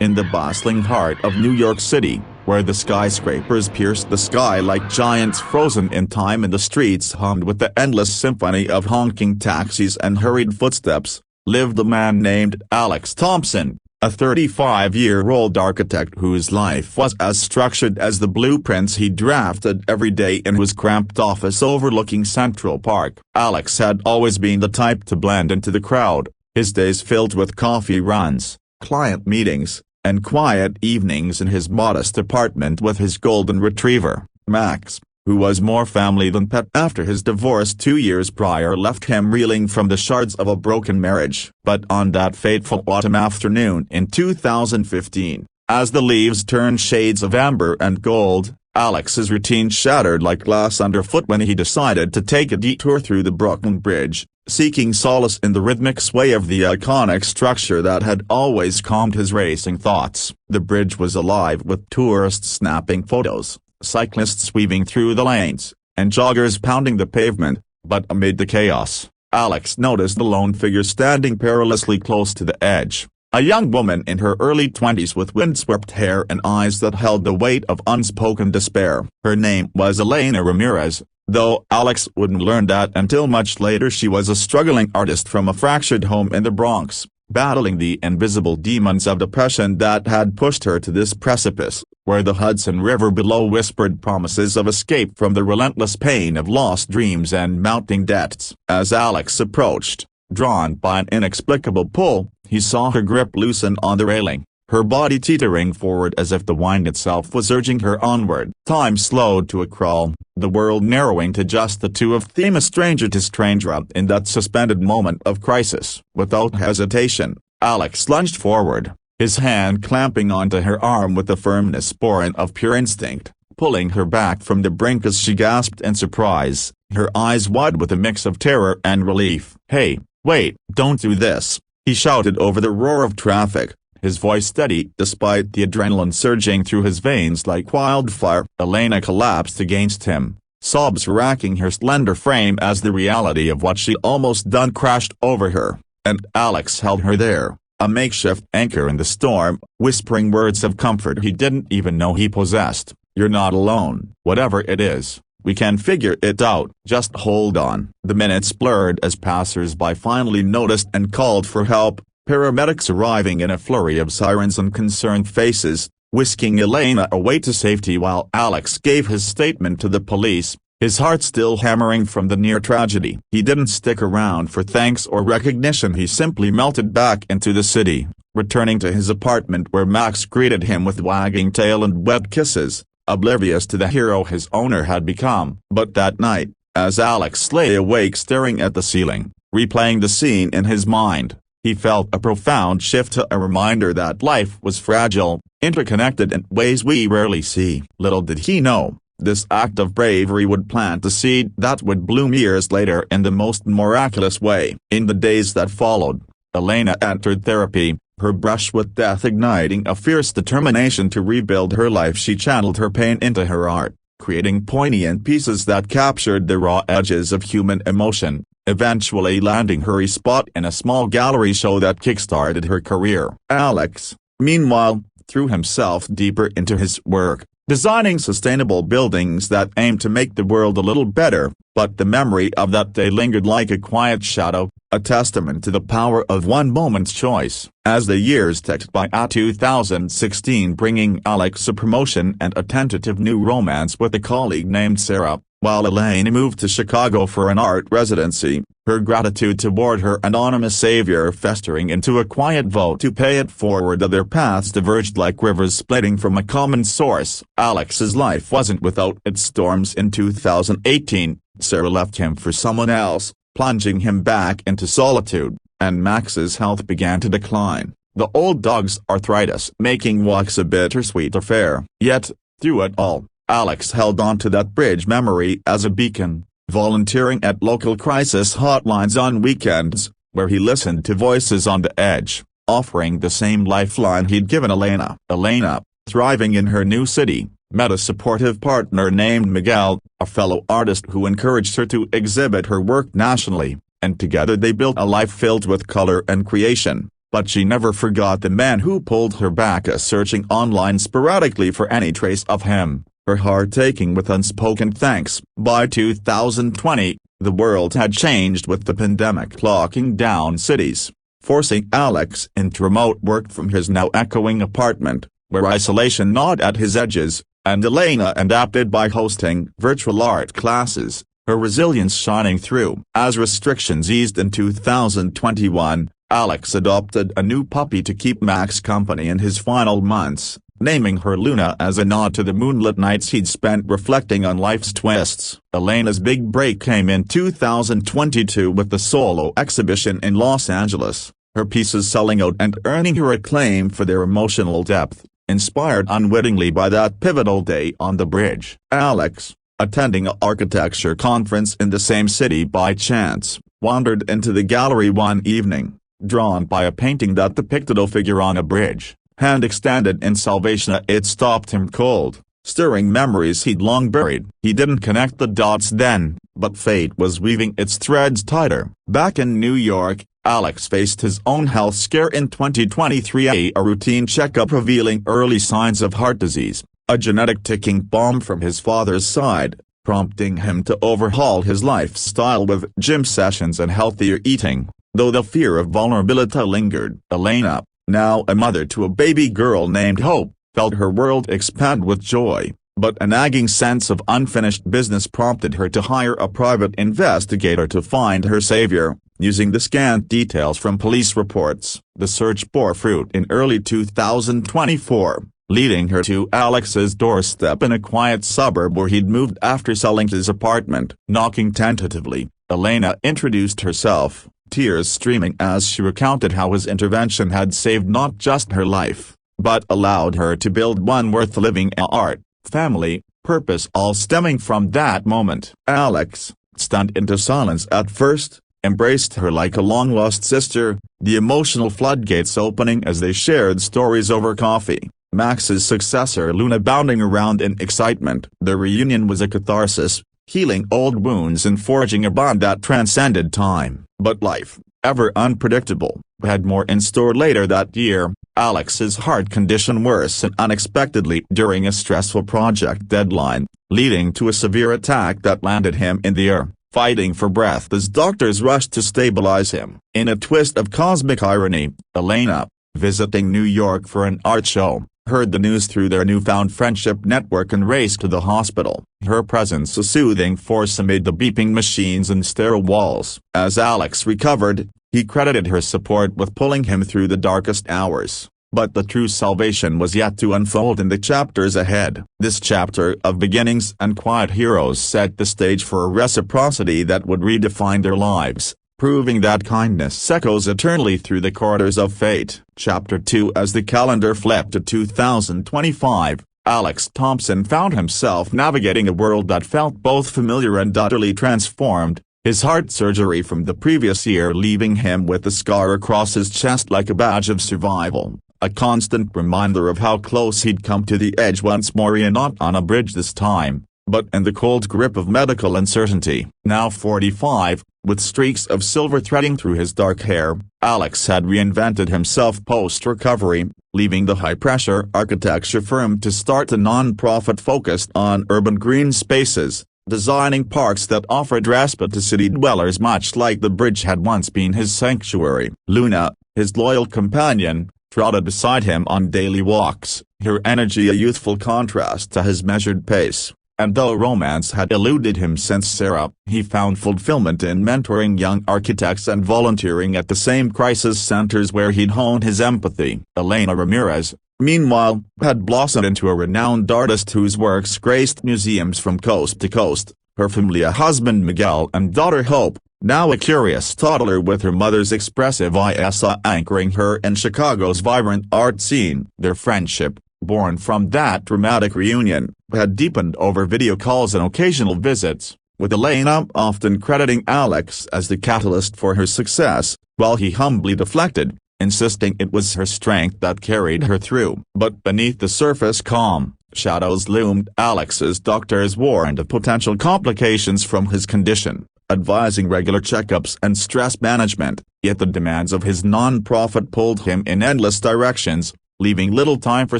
in the bustling heart of New York City, where the skyscrapers pierced the sky like giants frozen in time and the streets hummed with the endless symphony of honking taxis and hurried footsteps, lived a man named Alex Thompson, a 35-year-old architect whose life was as structured as the blueprints he drafted every day in his cramped office overlooking Central Park. Alex had always been the type to blend into the crowd, his days filled with coffee runs, client meetings, and quiet evenings in his modest apartment with his golden retriever, Max, who was more family than pet after his divorce 2 years prior left him reeling from the shards of a broken marriage. But on that fateful autumn afternoon in 2015, as the leaves turned shades of amber and gold, Alex's routine shattered like glass underfoot when he decided to take a detour through the Brooklyn Bridge, seeking solace in the rhythmic sway of the iconic structure that had always calmed his racing thoughts. The bridge was alive with tourists snapping photos, cyclists weaving through the lanes, and joggers pounding the pavement, but amid the chaos, Alex noticed the lone figure standing perilously close to the edge, a young woman in her early 20s with windswept hair and eyes that held the weight of unspoken despair. Her name was Elena Ramirez, though Alex wouldn't learn that until much later. She was a struggling artist from a fractured home in the Bronx, battling the invisible demons of depression that had pushed her to this precipice, where the Hudson River below whispered promises of escape from the relentless pain of lost dreams and mounting debts. As Alex approached, drawn by an inexplicable pull, he saw her grip loosen on the railing, her body teetering forward as if the wind itself was urging her onward. Time slowed to a crawl, the world narrowing to just the two of them, a stranger to stranger. In that suspended moment of crisis, without hesitation, Alex lunged forward, his hand clamping onto her arm with the firmness born of pure instinct, pulling her back from the brink as she gasped in surprise, her eyes wide with a mix of terror and relief. "Hey, wait, don't do this," he shouted over the roar of traffic, his voice steady despite the adrenaline surging through his veins like wildfire. Elena collapsed against him, sobs racking her slender frame as the reality of what she'd almost done crashed over her, and Alex held her there, a makeshift anchor in the storm, whispering words of comfort he didn't even know he possessed. "You're not alone. Whatever it is, we can figure it out. Just hold on." The minutes blurred as passers-by finally noticed and called for help, paramedics arriving in a flurry of sirens and concerned faces, whisking Elena away to safety while Alex gave his statement to the police, his heart still hammering from the near tragedy. He didn't stick around for thanks or recognition. He simply melted back into the city, returning to his apartment where Max greeted him with wagging tail and wet kisses, oblivious to the hero his owner had become. But that night, as Alex lay awake staring at the ceiling, replaying the scene in his mind, he felt a profound shift, a reminder that life was fragile, interconnected in ways we rarely see. Little did he know, this act of bravery would plant a seed that would bloom years later in the most miraculous way. In the days that followed, Elena entered therapy, her brush with death igniting a fierce determination to rebuild her life. She channeled her pain into her art, creating poignant pieces that captured the raw edges of human emotion, eventually landing her a spot in a small gallery show that kickstarted her career. Alex, meanwhile, threw himself deeper into his work, designing sustainable buildings that aimed to make the world a little better, but the memory of that day lingered like a quiet shadow, a testament to the power of one moment's choice. As the years ticked by, 2016 bringing Alex a promotion and a tentative new romance with a colleague named Sarah, while Elena moved to Chicago for an art residency, her gratitude toward her anonymous savior festering into a quiet vow to pay it forward. Their paths diverged like rivers splitting from a common source. Alex's life wasn't without its storms. In 2018, Sarah left him for someone else, plunging him back into solitude, and Max's health began to decline, the old dog's arthritis making walks a bittersweet affair. Yet, through it all, Alex held on to that bridge memory as a beacon, volunteering at local crisis hotlines on weekends, where he listened to voices on the edge, offering the same lifeline he'd given Elena. Elena, thriving in her new city, met a supportive partner named Miguel, a fellow artist who encouraged her to exhibit her work nationally, and together they built a life filled with color and creation. but she never forgot the man who pulled her back, searching online sporadically for any trace of him, her heart aching with unspoken thanks. By 2020, the world had changed, with the pandemic locking down cities, forcing Alex into remote work from his now echoing apartment, where isolation gnawed at his edges, and Elena adapted by hosting virtual art classes, her resilience shining through. As restrictions eased in 2021, Alex adopted a new puppy to keep Max company in his final months, naming her Luna as a nod to the moonlit nights he'd spent reflecting on life's twists. Elena's big break came in 2022 with the solo exhibition in Los Angeles, her pieces selling out and earning her acclaim for their emotional depth, inspired unwittingly by that pivotal day on the bridge. Alex, attending an architecture conference in the same city by chance, wandered into the gallery one evening, drawn by a painting that depicted a figure on a bridge, hand extended in salvation. It stopped him cold, stirring memories he'd long buried. He didn't connect the dots then, but fate was weaving its threads tighter. Back in New York, Alex faced his own health scare in 2023, a routine checkup revealing early signs of heart disease, a genetic ticking bomb from his father's side, prompting him to overhaul his lifestyle with gym sessions and healthier eating. Though the fear of vulnerability lingered, Elena, now a mother to a baby girl named Hope, felt her world expand with joy, but a nagging sense of unfinished business prompted her to hire a private investigator to find her savior. Using the scant details from police reports, the search bore fruit in early 2024, leading her to Alex's doorstep in a quiet suburb where he'd moved after selling his apartment. Knocking tentatively, Elena introduced herself, tears streaming as she recounted how his intervention had saved not just her life, but allowed her to build one worth living. Art, family, purpose, all stemming from that moment. Alex, stunned into silence at first, embraced her like a long-lost sister, the emotional floodgates opening as they shared stories over coffee. Max's successor Luna bounding around in excitement. The reunion was a catharsis, healing old wounds and forging a bond that transcended time. But life, ever unpredictable, had more in store. Later that year, Alex's heart condition worsened unexpectedly during a stressful project deadline, leading to a severe attack that landed him in the ER, fighting for breath as doctors rushed to stabilize him. In a twist of cosmic irony, Elena, visiting New York for an art show, heard the news through their newfound friendship network and raced to the hospital, her presence a soothing force amid the beeping machines and sterile walls. As Alex recovered, he credited her support with pulling him through the darkest hours. But the true salvation was yet to unfold in the chapters ahead. This chapter of beginnings and quiet heroes set the stage for a reciprocity that would redefine their lives, proving that kindness echoes eternally through the corridors of fate. Chapter 2. As the calendar flipped to 2025, Alex Thompson found himself navigating a world that felt both familiar and utterly transformed, his heart surgery from the previous year leaving him with a scar across his chest like a badge of survival, a constant reminder of how close he'd come to the edge once more. Not on a bridge this time, but in the cold grip of medical uncertainty. Now 45, with streaks of silver threading through his dark hair, Alex had reinvented himself post-recovery, leaving the high-pressure architecture firm to start a non-profit focused on urban green spaces, designing parks that offered respite to city dwellers much like the bridge had once been his sanctuary. Luna, his loyal companion, trotted beside him on daily walks, her energy a youthful contrast to his measured pace. And though romance had eluded him since Sarah, he found fulfillment in mentoring young architects and volunteering at the same crisis centers where he'd honed his empathy. Elena Ramirez, meanwhile, had blossomed into a renowned artist whose works graced museums from coast to coast, her family, a husband Miguel and daughter Hope, now a curious toddler with her mother's expressive eyes anchoring her in Chicago's vibrant art scene. Their friendship, born from that dramatic reunion, had deepened over video calls and occasional visits, with Elena often crediting Alex as the catalyst for her success, while he humbly deflected, insisting it was her strength that carried her through. But beneath the surface calm, shadows loomed. Alex's doctors warned of potential complications from his condition, advising regular checkups and stress management, yet the demands of his non-profit pulled him in endless directions, leaving little time for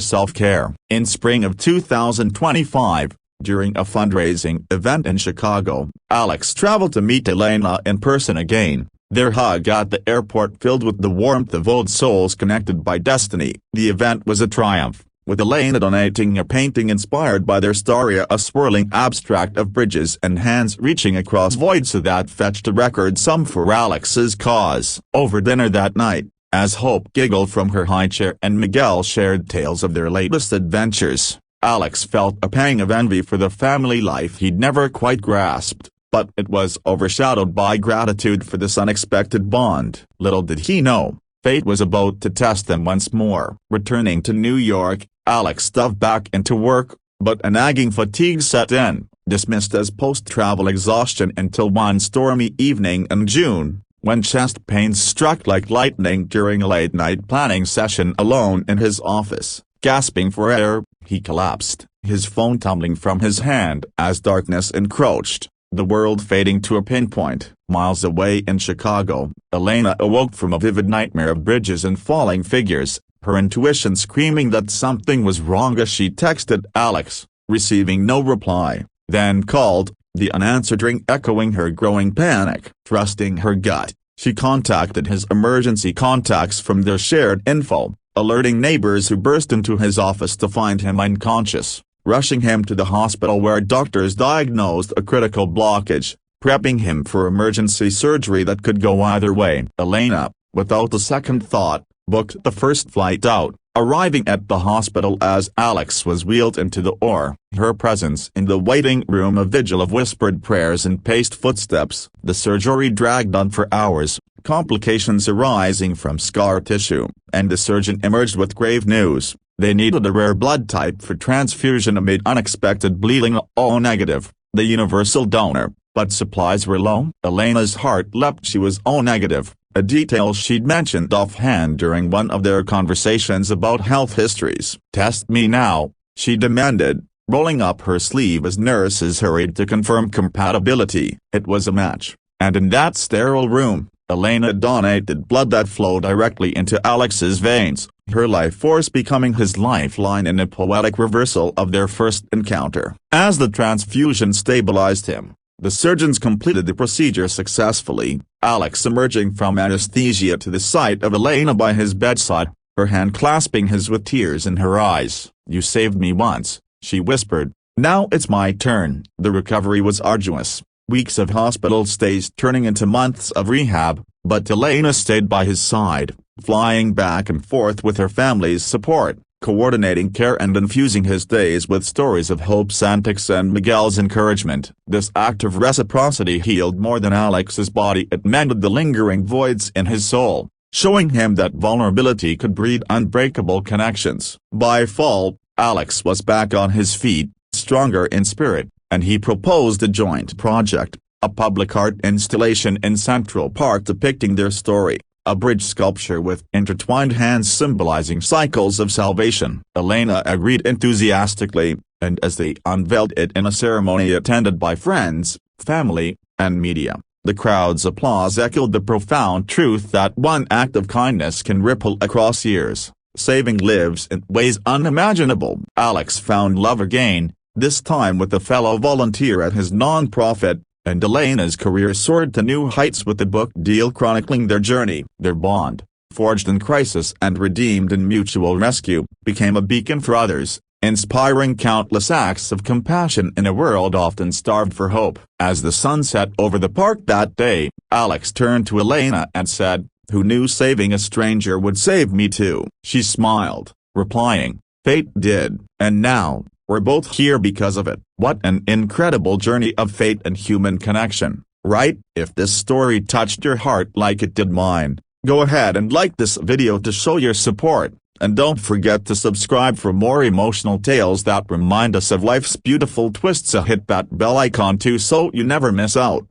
self-care. In spring of 2025, during a fundraising event in Chicago, Alex traveled to meet Elena in person again, their hug at the airport filled with the warmth of old souls connected by destiny. The event was a triumph, with Elena donating a painting inspired by their story, a swirling abstract of bridges and hands reaching across voids that fetched a record sum for Alex's cause. Over dinner that night, as Hope giggled from her high chair and Miguel shared tales of their latest adventures, Alex felt a pang of envy for the family life he'd never quite grasped, but it was overshadowed by gratitude for this unexpected bond. Little did he know, fate was about to test them once more. Returning to New York, Alex dove back into work, but a nagging fatigue set in, dismissed as post-travel exhaustion until one stormy evening in June, when chest pains struck like lightning during a late-night planning session alone in his office. Gasping for air, he collapsed, his phone tumbling from his hand as darkness encroached, the world fading to a pinpoint. Miles away in Chicago, Elena awoke from a vivid nightmare of bridges and falling figures, her intuition screaming that something was wrong as she texted Alex, receiving no reply, then called, the unanswered ring echoing her growing panic. Trusting her gut, she contacted his emergency contacts from their shared info, alerting neighbors who burst into his office to find him unconscious, rushing him to the hospital where doctors diagnosed a critical blockage, prepping him for emergency surgery that could go either way. Elena, without a second thought, booked the first flight out, arriving at the hospital as Alex was wheeled into the OR. Her presence in the waiting room a vigil of whispered prayers and paced footsteps. The surgery dragged on for hours, complications arising from scar tissue, and the surgeon emerged with grave news. They needed a rare blood type for transfusion amid unexpected bleeding. O negative, the universal donor, but supplies were low. Elena's heart leapt. She was O negative, a detail she'd mentioned offhand during one of their conversations about health histories. Test me now, she demanded, rolling up her sleeve as nurses hurried to confirm compatibility. It was a match, and in that sterile room, Elena donated blood that flowed directly into Alex's veins, her life force becoming his lifeline in a poetic reversal of their first encounter. As the transfusion stabilized him, the surgeons completed the procedure successfully, Alex emerging from anesthesia to the sight of Elena by his bedside, her hand clasping his with tears in her eyes. "You saved me once," she whispered, "now it's my turn." The recovery was arduous, weeks of hospital stays turning into months of rehab, but Elena stayed by his side, flying back and forth with her family's support, coordinating care and infusing his days with stories of Hope's antics and Miguel's encouragement. This act of reciprocity healed more than Alex's body. It mended the lingering voids in his soul, showing him that vulnerability could breed unbreakable connections. By fall, Alex was back on his feet, stronger in spirit, and he proposed a joint project, a public art installation in Central Park depicting their story, a bridge sculpture with intertwined hands symbolizing cycles of salvation. Elena agreed enthusiastically, and as they unveiled it in a ceremony attended by friends, family, and media, the crowd's applause echoed the profound truth that one act of kindness can ripple across years, saving lives in ways unimaginable. Alex found love again, this time with a fellow volunteer at his non-profit, and Elena's career soared to new heights with the book deal chronicling their journey. Their bond, forged in crisis and redeemed in mutual rescue, became a beacon for others, inspiring countless acts of compassion in a world often starved for hope. As the sun set over the park that day, Alex turned to Elena and said, "Who knew saving a stranger would save me too?" She smiled, replying, "Fate did, and now, we're both here because of it." What an incredible journey of fate and human connection, right? If this story touched your heart like it did mine, go ahead and like this video to show your support, and don't forget to subscribe for more emotional tales that remind us of life's beautiful twists. Hit that bell icon too so you never miss out.